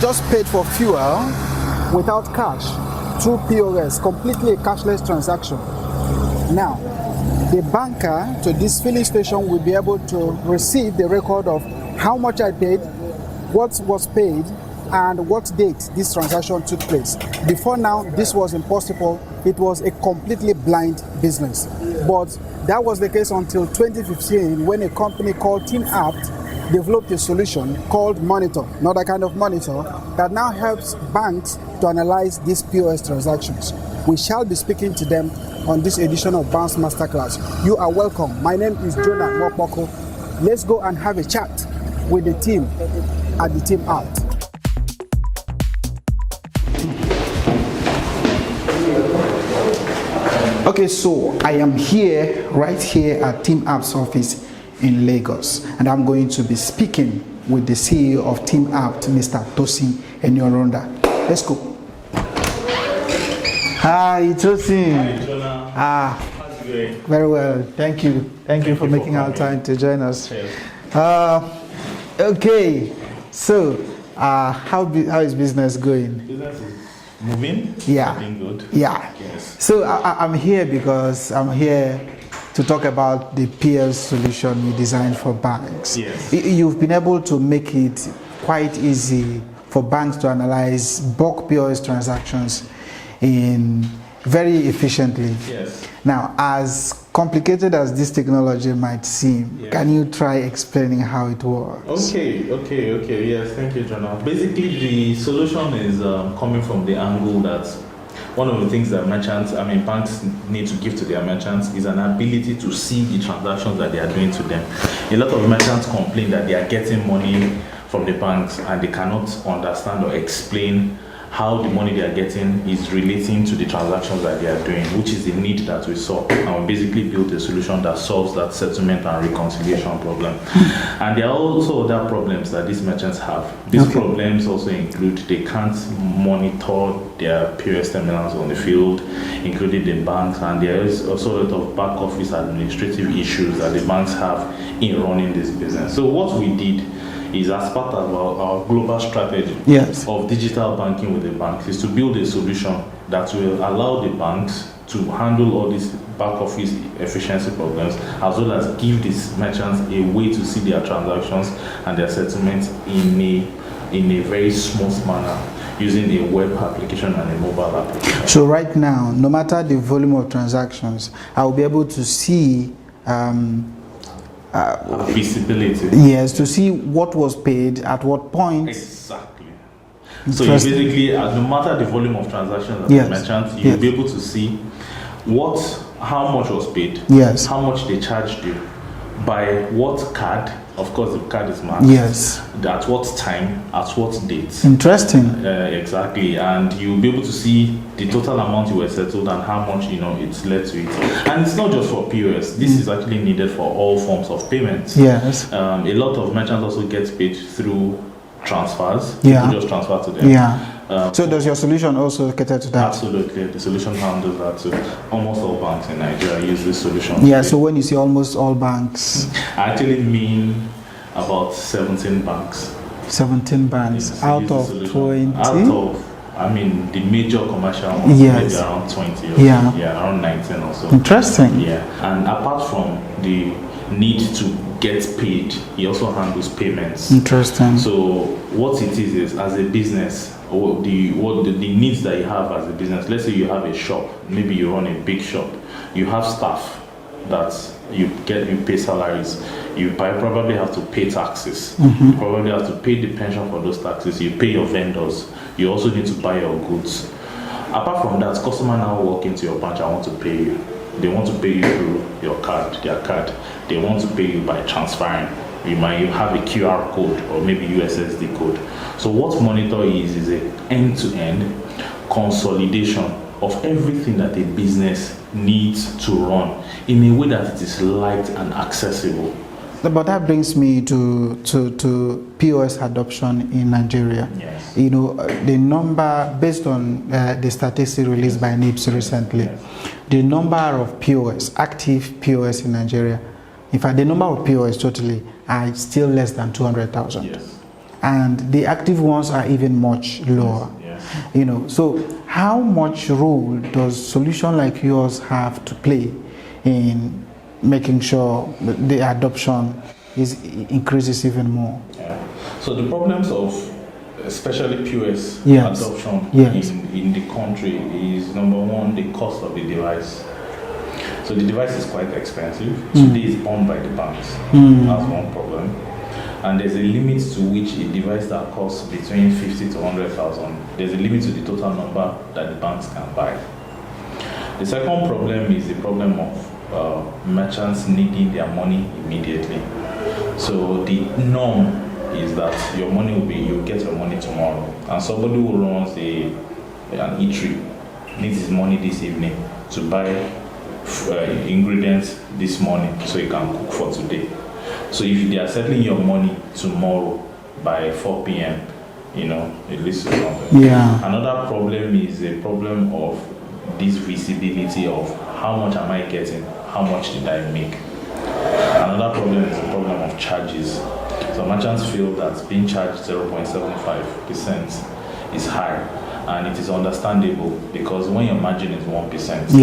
just paid for fuel without cash through POS, completely a cashless transaction. Now, the banker to this filling station will be able to receive the record of how much I paid, what was paid, and what date this transaction took place. Before now, this was impossible. It was a completely blind business. But that was the case until 2015, when a company called Team Apt developed a solution called Monitor, another kind of monitor, that now helps banks to analyze these POS transactions. We shall be speaking to them on this edition of Bounce Masterclass. You are welcome. My name is Jonah Mokpoko. Let's go and have a chat with the team at the Team Apt. Okay, so I am here, right here at Team Apt's office in Lagos, and I'm going to be speaking with the CEO of Team Apt, Mr. Tosin Enioronda. Let's go. Hi, Tosin. Hi, Jonah. How's it going? Very well. Thank you. Thank you for making our time to join us. Okay, so how is business going? Business is moving. Yeah. Doing good. Yeah. Yes. So I'm here because I'm here to talk about the POS solution you designed for banks. Yes. You've been able to make it quite easy for banks to analyze bulk POS transactions very efficiently. Yes. Now, as complicated as this technology might seem, yes, can you try explaining how it works? Okay. Yes, thank you, Jonah. Basically, the solution is coming from the angle that one of the things that banks need to give to their merchants is an ability to see the transactions that they are doing to them. A lot of merchants complain that they are getting money from the banks and they cannot understand or explain how the money they are getting is relating to the transactions that they are doing, which is the need that we saw. And we basically built a solution that solves that settlement and reconciliation problem. And there are also other problems that these merchants have. These problems also include they can't monitor their POS terminals on the field, including the banks, and there is also a lot of back office administrative issues that the banks have in running this business. So what we did is, as part of our global strategy of digital banking with the banks, is to build a solution that will allow the banks to handle all these back office efficiency problems, as well as give these merchants a way to see their transactions and their settlements in a very smooth manner, using a web application and a mobile application. So right now, no matter the volume of transactions, I will be able to see visibility. Yes, to see what was paid at what point. Exactly. So you basically, no matter the volume of transactions of the merchant, you'll be able to see how much was paid, how much they charged you, by what card. Of course, the card is marked. Yes. At what time, at what date. Interesting. Exactly, and you'll be able to see the total amount you were settled and how much it's led to it. And it's not just for POS. This is actually needed for all forms of payments. Yes. A lot of merchants also get paid through transfers. Yeah. People just transfer to them. Yeah. So does your solution also cater to that? Absolutely. The solution handles that too. Almost all banks in Nigeria use this solution. Yeah, so when you say almost all banks, I actually mean about 17 banks. 17 banks out of 20? Out of, the major commercial ones, maybe around 20 or around 19 or so. Interesting. Yeah, and apart from the need to get paid, he also handles payments. Interesting. So what it is as a business, or the needs that you have as a business. Let's say you have a shop, maybe you run a big shop, you have staff that you pay salaries, you probably have to pay taxes, you probably have to pay the pension for those taxes, you pay your vendors, you also need to buy your goods. Apart from that, customer now walk into your branch and want to pay you. They want to pay you through their card. They want to pay you by transferring. You might have a QR code or maybe USSD code. So what Monitor is an end-to-end consolidation of everything that a business needs to run in a way that it is light and accessible. But that brings me to POS adoption in Nigeria. Yes. The number, based on the statistics released by NIPS recently, the number of POS, active POS in Nigeria, in fact, the number of POS totally are still less than 200,000. Yes. and the active ones are even much lower. Yes. You know, so how much role does solution like yours have to play in making sure the adoption increases even more? Yeah. So the problems of especially POS Yes. adoption Yes. in the country is, number one, the cost of the device. So the device is quite expensive. Today it's owned by the banks. That's one problem. And there's a limit to which a device that costs between 50 to 100,000, there's a limit to the total number that the banks can buy. The second problem is the problem of merchants needing their money immediately. So the norm is that you'll get your money tomorrow. And somebody who runs an eatery needs his money this evening to buy ingredients this morning so he can cook for today. So if they are settling your money tomorrow by 4 p.m., it leads to something. Yeah. Another problem is a problem of this visibility of how much am I getting, how much did I make. Another problem is the problem of charges. So merchants feel that being charged 0.75% is high, and it is understandable because when your margin is 1%,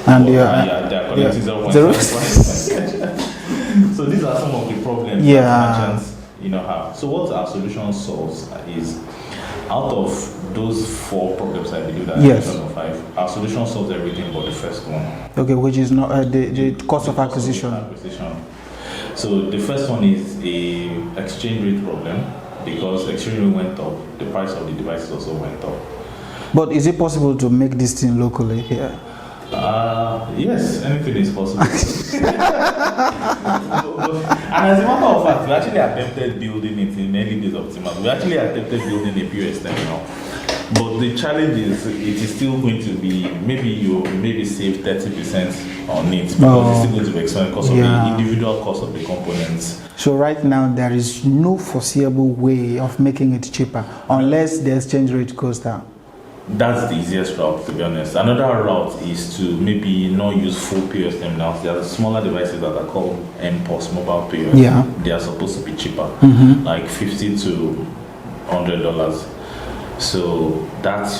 and they're collecting 0.75%. So these are some of the problems that merchants have. So what our solution solves is, out of those 4 problems, I believe that or 5, our solution solves everything but the first one. Okay, which is not the cost of acquisition. So the first one is a exchange rate problem, because exchange rate went up, the price of the devices also went up. But is it possible to make this thing locally here? Yes, anything is possible. And as a matter of fact, we actually attempted building it in early days of Timas. We actually attempted building a POS terminal. But the challenge is, it is still going to be, maybe save 30% on it, because it's still going to be expensive because of the individual cost of the components. So right now, there is no foreseeable way of making it cheaper unless the exchange rate goes down. That's the easiest route, to be honest. Another route is to maybe not use full POS terminals. There are smaller devices that are called MPOS, mobile POS. Yeah. They are supposed to be cheaper, like $50 to $100. So that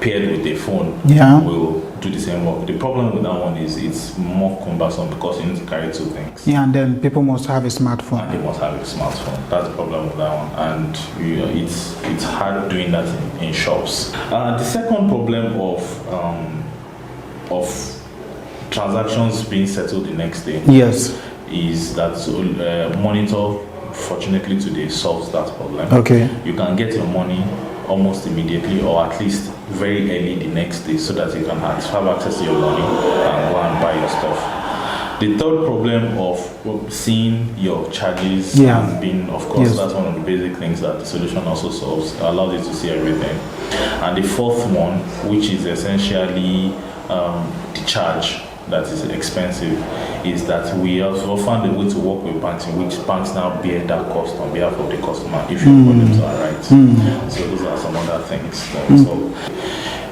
paired with a phone will do the same work. The problem with that one is it's more cumbersome because you need to carry 2 things. Yeah, and then people must have a smartphone. And they must have a smartphone. That's the problem with that one. And it's hard doing that in shops. The second problem of transactions being settled the next day is that Monitor, fortunately today, solves that problem. Okay. You can get your money almost immediately, or at least very early the next day, so that you can have access to your money and go and buy your stuff. The third problem of seeing your charges and being, of course, that's one of the basic things that the solution also solves, allows you to see everything. And the fourth one, which is essentially the charge that is expensive, is that we also found a way to work with banks in which banks now bear that cost on behalf of the customer if your volumes are right. So those are some other things that we solve.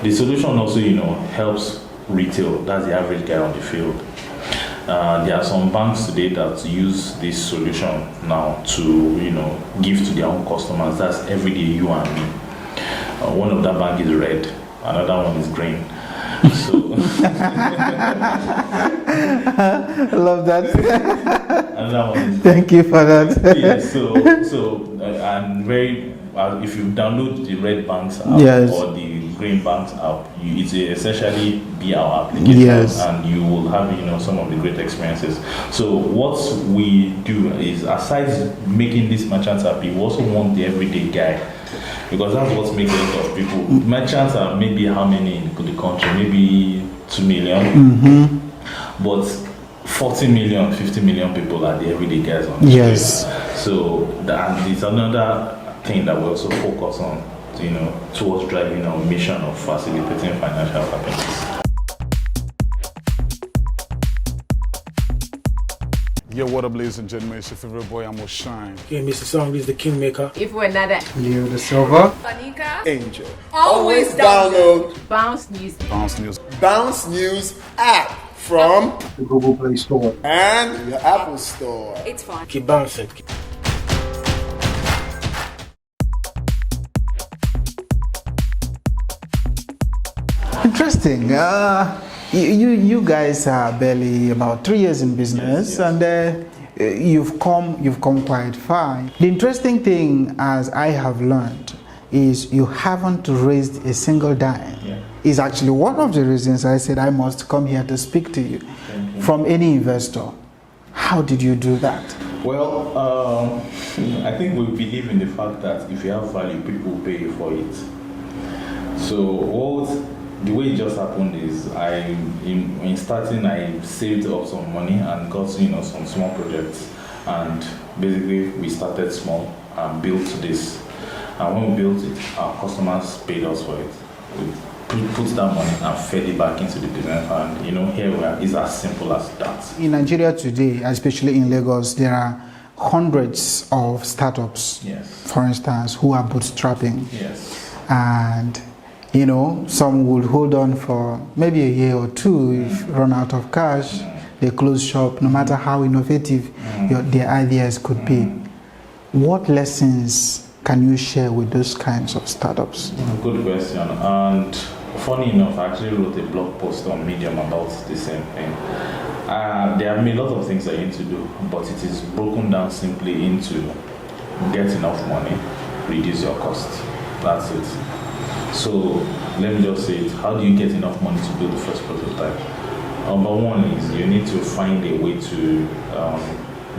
The solution also, helps retail. That's the average guy on the field. There are some banks today that use this solution now to, give to their own customers. That's everyday you and me. One of that bank is red, another one is green. So love that. Another one is thank you for that. I'm very. If you download the red banks app or the green banks app, it's essentially be our application, and you will have some of the great experiences. So what we do is, aside making these merchants happy, we also want the everyday guy, because that's what makes a lot of people. Merchants are maybe how many in the country? Maybe 2 million, but 40 million, 50 million people are the everyday guys on the street. So that is another thing that we also focus on, towards driving our mission of facilitating financial happiness. Yo, what up, ladies and gentlemen? It's your favorite boy, Amo Shine. Yeah, Mr. Song is the Kingmaker. If we're not that, Leo the Silver. Fanika, Angel. always download Bounce News. Bounce News. Bounce News app from The Google Play Store. and your Apple Store. It's fun. Keep bouncing. Interesting. You guys are barely about 3 years in business, Yes. and you've come quite far. The interesting thing, as I have learned, is you haven't raised a single dime. Yeah. Is actually one of the reasons I said I must come here to speak to you. From any investor. How did you do that? Well, I think we believe in the fact that if you have value, people will pay you for it. So the way it just happened is in starting, I saved up some money and got some small projects, and basically we started small and built this. And when we built it, our customers paid us for it. We put that money and fed it back into the business, and here we are. It's as simple as that. In Nigeria today, especially in Lagos, there are hundreds of startups, Yes. for instance, who are bootstrapping. Yes. And some would hold on for maybe a year or two. If run out of cash, they close shop, no matter how innovative their ideas could be. What lessons can you share with those kinds of startups? Good question. And funny enough, I actually wrote a blog post on Medium about the same thing. There are a lot of things that you need to do, but it is broken down simply into get enough money, reduce your cost. That's it. So let me just say it. How do you get enough money to build the first prototype? Number one is you need to find a way to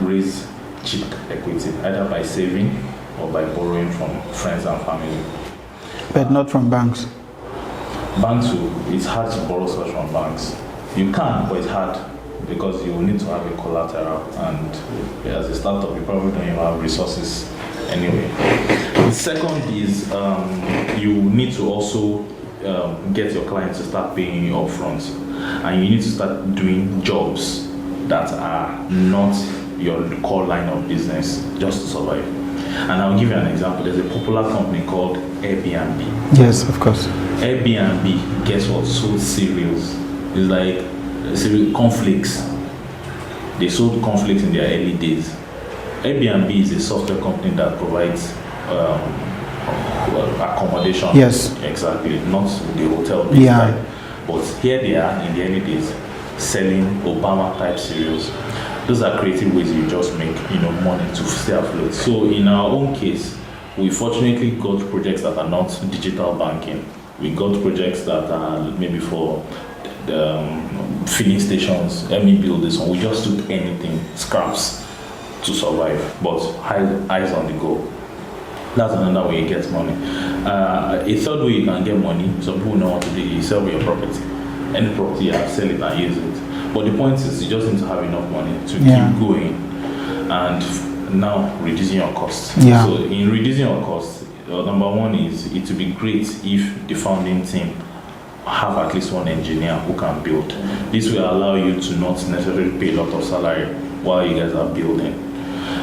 raise cheap equity, either by saving or by borrowing from friends and family. But not from banks. Banks, it's hard to borrow such from banks. You can, but it's hard because you will need to have a collateral, and as a startup, you probably don't even have resources anyway. The second is you need to also get your clients to start paying you upfront, and you need to start doing jobs that are not your core line of business just to survive. And I'll give you an example. There's a popular company called Airbnb. Yes, of course. Airbnb, guess what? Sold cereals. It's like cereal cornflakes. They sold cornflakes in their early days. Airbnb is a software company that provides accommodation. Yes. Exactly. Not the hotel. Yeah. Type. But here they are in the early days selling Obama type cereals. Those are creative ways you just make money to stay afloat. So in our own case, we fortunately got projects that are not digital banking. We got projects that are maybe for filling stations. Let me build this one. We just took anything, scraps, to survive, but eyes on the goal. That's another way you get money. A third way you can get money, some people know what to do, you sell your property. Any property you have, sell it and use it. But the point is, you just need to have enough money to keep going and now reducing your costs. Yeah. So in reducing your costs, number one is it would be great if the founding team have at least one engineer who can build. This will allow you to not necessarily pay a lot of salary while you guys are building.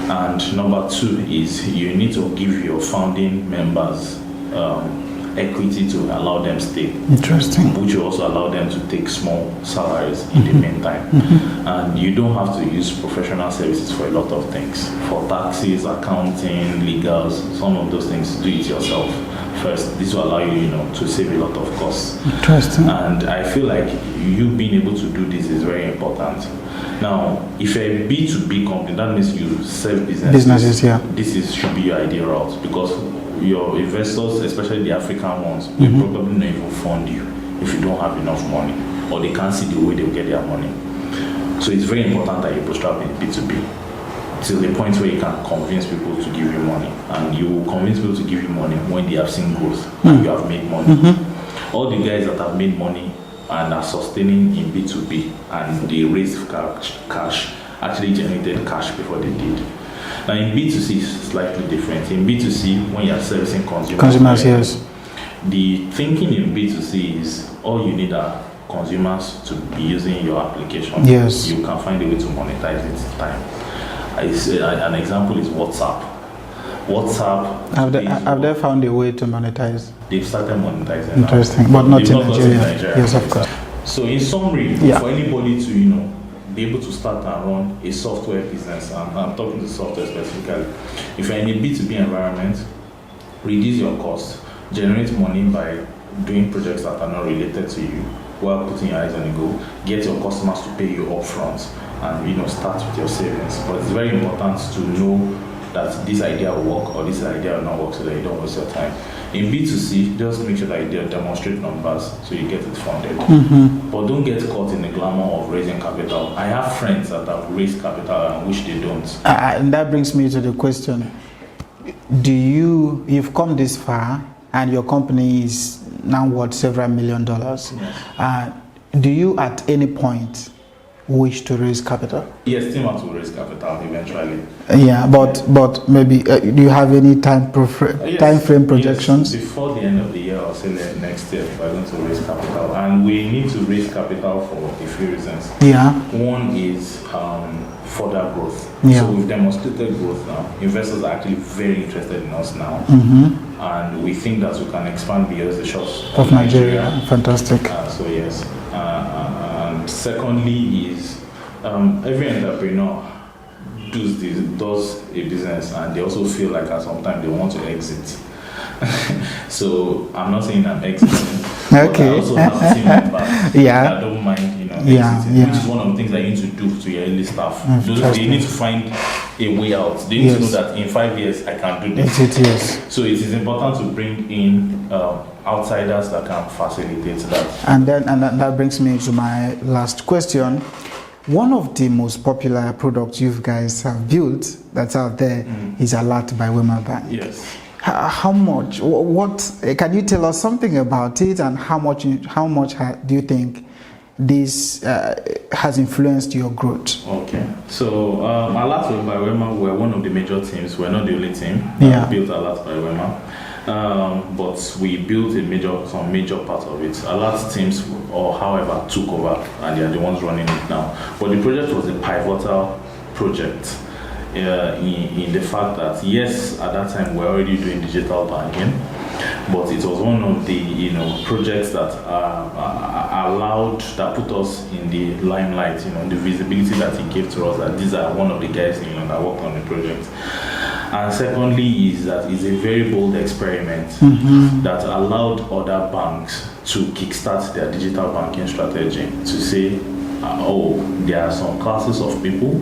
And number two is you need to give your founding members equity to allow them stay. Interesting. Which will also allow them to take small salaries in the meantime. And you don't have to use professional services for a lot of things. For taxes, accounting, legals, some of those things, do it yourself first. This will allow you, to save a lot of costs. Interesting. And I feel like you being able to do this is very important. Now, if you're a B2B company, that means you serve businesses. Yeah. This should be your ideal route, because your investors, especially the African ones, will probably not even fund you if you don't have enough money, or they can't see the way they'll get their money. So it's very important that you bootstrap in B2B to the point where you can convince people to give you money, and you will convince people to give you money when they have seen growth and you have made money. All the guys that have made money and are sustaining in B2B and they raised cash actually generated cash before they did. Now in B2C it's slightly different. In B2C, when you're servicing consumers, yes. The thinking in B2C is all you need are consumers to be using your application. Yes. You can find a way to monetize it in time. An example is WhatsApp. Have they found a way to monetize? They've started monetizing. Interesting, now. but not in got Nigeria. Yes, of course. So in summary, for anybody to be able to start and run a software business, and I'm talking to software specifically, if you're in a B2B environment, reduce your cost, generate money by doing projects that are not related to you, while putting your eyes on the goal, get your customers to pay you upfront, and start with your savings. But it's very important to know that this idea will work or this idea will not work, so that you don't waste your time. In B2C, just make sure that you demonstrate numbers so you get it funded. But don't get caught in the glamour of raising capital. I have friends that have raised capital and wish they don't. And that brings me to the question: you've come this far, and your company is now worth several $1 million. Yes. Do you at any point wish to raise capital? Yes, team out to raise capital eventually. Yeah, but maybe do you have any time frame projections? Yes, before the end of the year or say next year, we're going to raise capital, and we need to raise capital for a few reasons. Yeah. One is further growth. Yeah. So we've demonstrated growth now. Investors are actually very interested in us now, and we think that we can expand beyond the shops Of Nigeria. Fantastic. So yes. And secondly is every entrepreneur does a business, and they also feel like at some time they want to exit. So I'm not saying I'm exiting. Okay. But I also have team members that don't mind, exiting, which is one of the things that you need to do to your early staff. They need to find a way out. They need to know that in 5 years I can do this. Yes. So it is important to bring in outsiders that can facilitate that. And that brings me to my last question. One of the most popular products you guys have built that's out there is Alert by Wema Bank. Yes. How much? What can you tell us something about it, and how much do you think this has influenced your growth? Okay, so Alert by Wema, we're one of the major teams. We're not the only team that built Alert by Wema, but we built some major part of it. Alert teams, or however, took over, and they're the ones running it now. But the project was a pivotal project. In the fact that yes, at that time we're already doing digital banking, but it was one of the projects that put us in the limelight. The visibility that it gave to us, that these are one of the guys that worked on the project. And secondly is that it's a very bold experiment that allowed other banks to kickstart their digital banking strategy, to say, there are some classes of people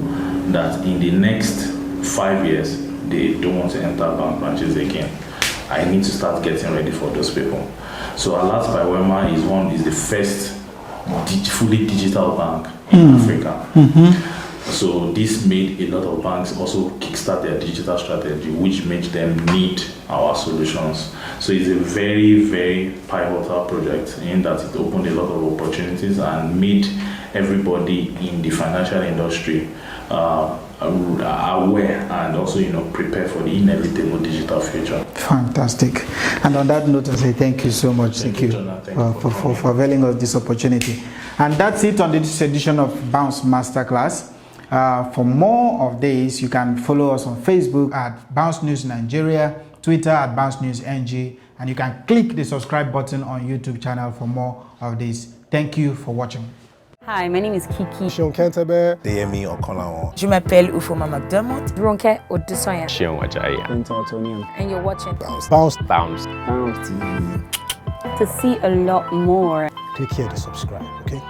that in the next 5 years they don't want to enter bank branches again. I need to start getting ready for those people. So Alert by Wema is the first fully digital bank in Africa. So this made a lot of banks also kickstart their digital strategy, which made them need our solutions. So it's a very, very pivotal project in that it opened a lot of opportunities and made everybody in the financial industry aware and also prepare for the inevitable digital future. Fantastic. And on that note, I say thank you so much. Thank you for availing us this opportunity. And that's it on this edition of Bounce Masterclass. For more of this, you can follow us on Facebook at Bounce News Nigeria, Twitter at Bounce News NG, and you can click the subscribe button on YouTube channel for more of this. Thank you for watching. Hi, my name is Kiki. Sean Kentebe. Deyemi Okolawon. Je m'appelle Ufoma McDermott. Ronke Odusoya. Sean Wajaya. And you're watching Bounce. Bounce TV. To see a lot more. Click here to subscribe, okay?